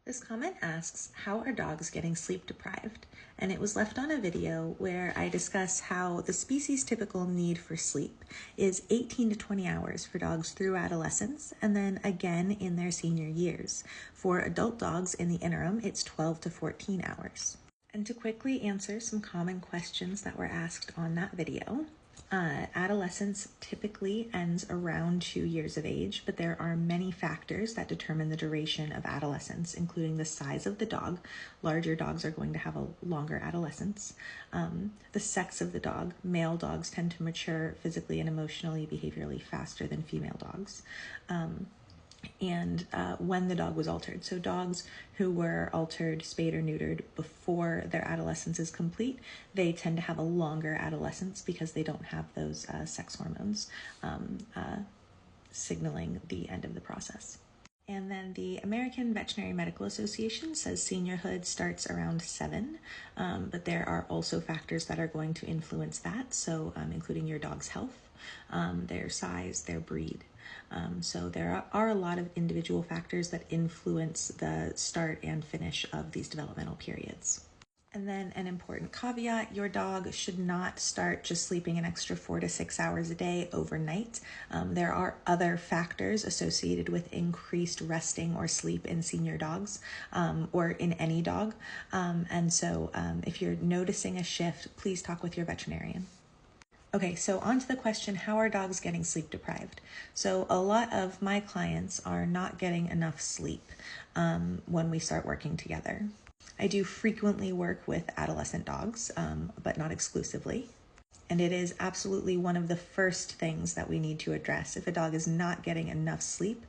This comment asks, how are dogs getting sleep deprived? And it was left on a video where I discuss how the species' typical need for sleep is 18 to 20 hours for dogs through adolescence, and then again in their senior years. For adult dogs in the interim, it's 12 to 14 hours. And to quickly answer some common questions that were asked on that video, adolescence typically ends around 2 years of age, but there are many factors that determine the duration of adolescence, including the size of the dog. Larger dogs are going to have a longer adolescence. The sex of the dog. Male dogs tend to mature physically and emotionally, behaviorally faster than female dogs. And when the dog was altered. So dogs who were altered, spayed, or neutered before their adolescence is complete, they tend to have a longer adolescence because they don't have those sex hormones signaling the end of the process. And then the American Veterinary Medical Association says seniorhood starts around 7, but there are also factors that are going to influence that, so including your dog's health, their size, their breed. So there are a lot of individual factors that influence the start and finish of these developmental periods. And then an important caveat, your dog should not start just sleeping an extra 4 to 6 hours a day overnight. There are other factors associated with increased resting or sleep in senior dogs or in any dog. And so if you're noticing a shift, please talk with your veterinarian. Okay, so on to the question, how are dogs getting sleep deprived? So a lot of my clients are not getting enough sleep when we start working together. I do frequently work with adolescent dogs, but not exclusively. And it is absolutely one of the first things that we need to address if a dog is not getting enough sleep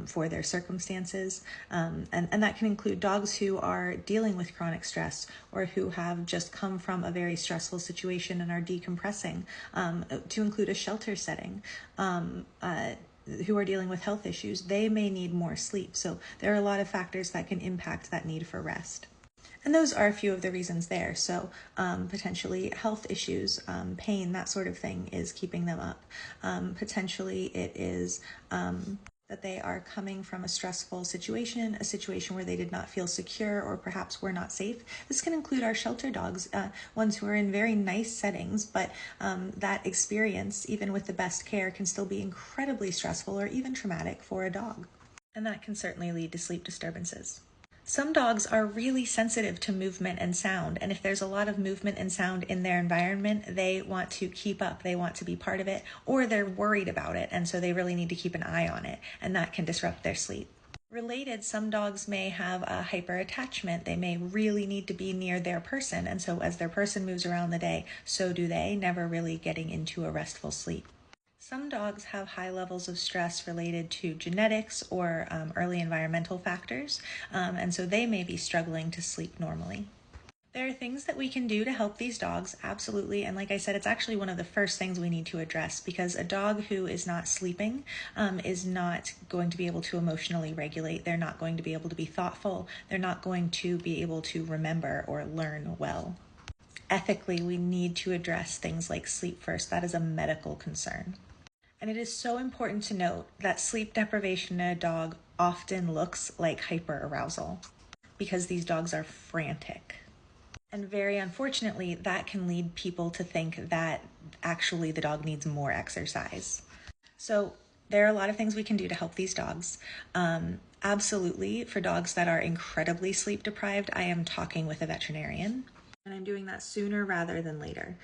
for their circumstances. And that can include dogs who are dealing with chronic stress or who have just come from a very stressful situation and are decompressing, to include a shelter setting. Who are dealing with health issues, they may need more sleep. So there are a lot of factors that can impact that need for rest. And those are a few of the reasons there. So potentially health issues, pain, that sort of thing is keeping them up. Potentially it is that they are coming from a stressful situation, a situation where they did not feel secure or perhaps were not safe. This can include our shelter dogs, ones who are in very nice settings, but that experience, even with the best care, can still be incredibly stressful or even traumatic for a dog. And that can certainly lead to sleep disturbances. Some dogs are really sensitive to movement and sound, and if there's a lot of movement and sound in their environment, they want to keep up, they want to be part of it, or they're worried about it, and so they really need to keep an eye on it, and that can disrupt their sleep. Related, some dogs may have a hyper-attachment. They may really need to be near their person, and so as their person moves around the day, so do they, never really getting into a restful sleep. Some dogs have high levels of stress related to genetics or early environmental factors, and so they may be struggling to sleep normally. There are things that we can do to help these dogs, absolutely, and like I said, it's actually one of the first things we need to address because a dog who is not sleeping is not going to be able to emotionally regulate. They're not going to be able to be thoughtful. They're not going to be able to remember or learn well. Ethically, we need to address things like sleep first. That is a medical concern. And it is so important to note that sleep deprivation in a dog often looks like hyperarousal because these dogs are frantic. And very unfortunately, that can lead people to think that actually the dog needs more exercise. So there are a lot of things we can do to help these dogs. Absolutely, for dogs that are incredibly sleep deprived, I am talking with a veterinarian. And I'm doing that sooner rather than later,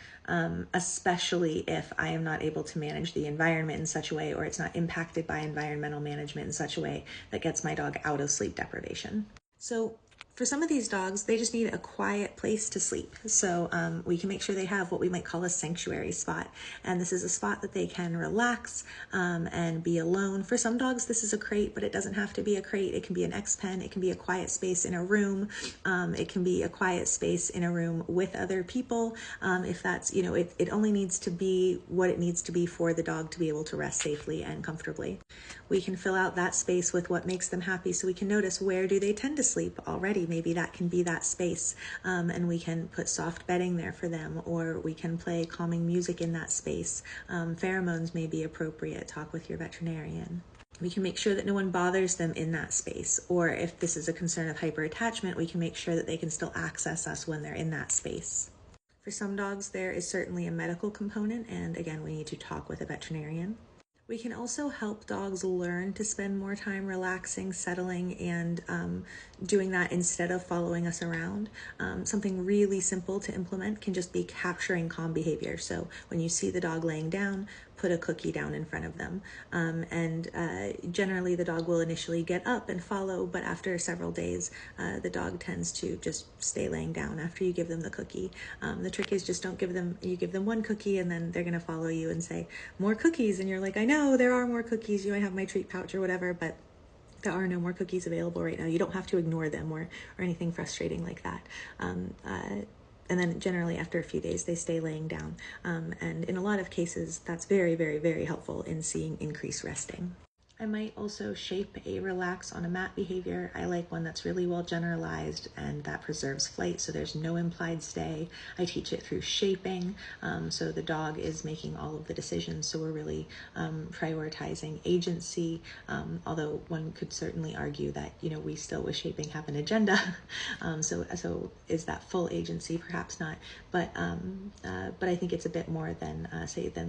especially if I am not able to manage the environment in such a way or it's not impacted by environmental management in such a way that gets my dog out of sleep deprivation. So for some of these dogs, they just need a quiet place to sleep. So we can make sure they have what we might call a sanctuary spot. And this is a spot that they can relax and be alone. For some dogs, this is a crate, but it doesn't have to be a crate. It can be an X-pen. It can be a quiet space in a room. It can be a quiet space in a room with other people. If that's, it only needs to be what it needs to be for the dog to be able to rest safely and comfortably. We can fill out that space with what makes them happy so we can notice where do they tend to sleep already. Maybe that can be that space, and we can put soft bedding there for them, or we can play calming music in that space. Pheromones may be appropriate. Talk with your veterinarian. We can make sure that no one bothers them in that space. Or if this is a concern of hyperattachment, we can make sure that they can still access us when they're in that space. For some dogs, there is certainly a medical component, and again, we need to talk with a veterinarian. We can also help dogs learn to spend more time relaxing, settling, and doing that instead of following us around. Something really simple to implement can just be capturing calm behavior. So when you see the dog laying down, put a cookie down in front of them. Generally the dog will initially get up and follow, but after several days, the dog tends to just stay laying down after you give them the cookie. The trick is just you give them one cookie and then they're gonna follow you and say, more cookies. And you're like, I know there are more cookies, I have my treat pouch or whatever, but there are no more cookies available right now. You don't have to ignore them or anything frustrating like that. And then generally after a few days, they stay laying down. And in a lot of cases, that's very, very, very helpful in seeing increased resting. I might also shape a relax on a mat behavior. I like one that's really well generalized and that preserves flight, so there's no implied stay. I teach it through shaping, so the dog is making all of the decisions, so we're really prioritizing agency, although one could certainly argue that, we still with shaping have an agenda. So is that full agency? Perhaps not, but I think it's a bit more than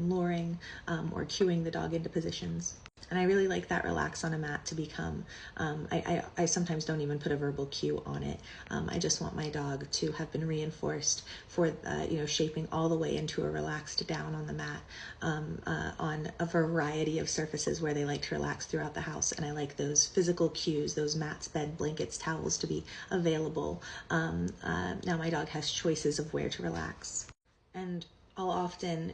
luring or cueing the dog into positions. And I really like that relax on a mat to become, I sometimes don't even put a verbal cue on it. I just want my dog to have been reinforced for, shaping all the way into a relaxed down on the mat on a variety of surfaces where they like to relax throughout the house. And I like those physical cues, those mats, bed, blankets, towels to be available. Now my dog has choices of where to relax. And I'll often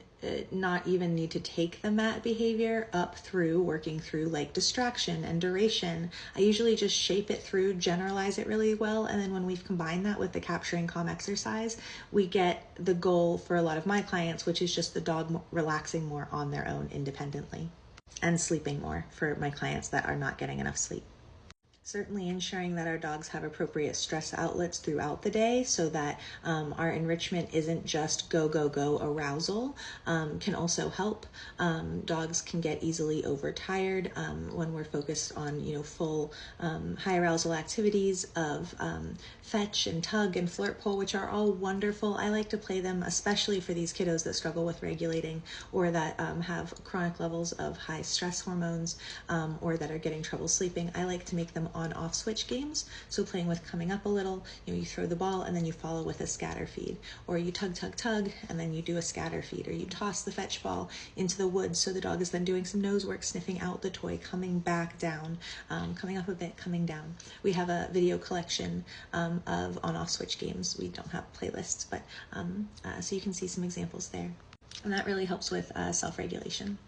not even need to take the mat behavior up through working through like distraction and duration. I usually just shape it through, generalize it really well, and then when we've combined that with the capturing calm exercise, we get the goal for a lot of my clients, which is just the dog relaxing more on their own independently and sleeping more for my clients that are not getting enough sleep. Certainly ensuring that our dogs have appropriate stress outlets throughout the day so that our enrichment isn't just go, go, go arousal can also help. Dogs can get easily overtired when we're focused on, full high arousal activities of fetch and tug and flirt pull, which are all wonderful. I like to play them, especially for these kiddos that struggle with regulating or that have chronic levels of high stress hormones or that are getting trouble sleeping. I like to make them on-off switch games. So playing with coming up a little, you throw the ball and then you follow with a scatter feed, or you tug, tug, tug, and then you do a scatter feed, or you toss the fetch ball into the woods. So the dog is then doing some nose work, sniffing out the toy, coming back down, coming up a bit, coming down. We have a video collection of on-off switch games. We don't have playlists, but so you can see some examples there. And that really helps with self-regulation.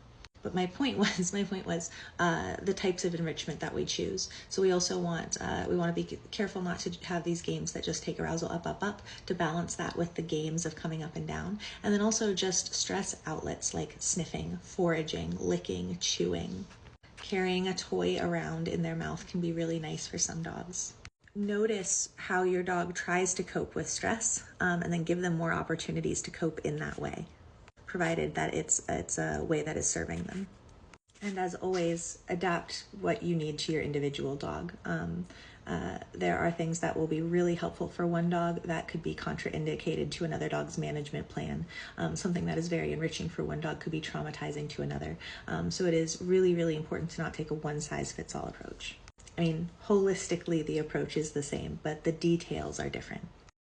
But my point was the types of enrichment that we choose. So we also want to be careful not to have these games that just take arousal up, up, up, to balance that with the games of coming up and down. And then also just stress outlets like sniffing, foraging, licking, chewing. Carrying a toy around in their mouth can be really nice for some dogs. Notice how your dog tries to cope with stress, and then give them more opportunities to cope in that way, provided that it's a way that is serving them. And as always, adapt what you need to your individual dog. There are things that will be really helpful for one dog that could be contraindicated to another dog's management plan. Something that is very enriching for one dog could be traumatizing to another. So it is really, really important to not take a one-size-fits-all approach. I mean, holistically, the approach is the same, but the details are different.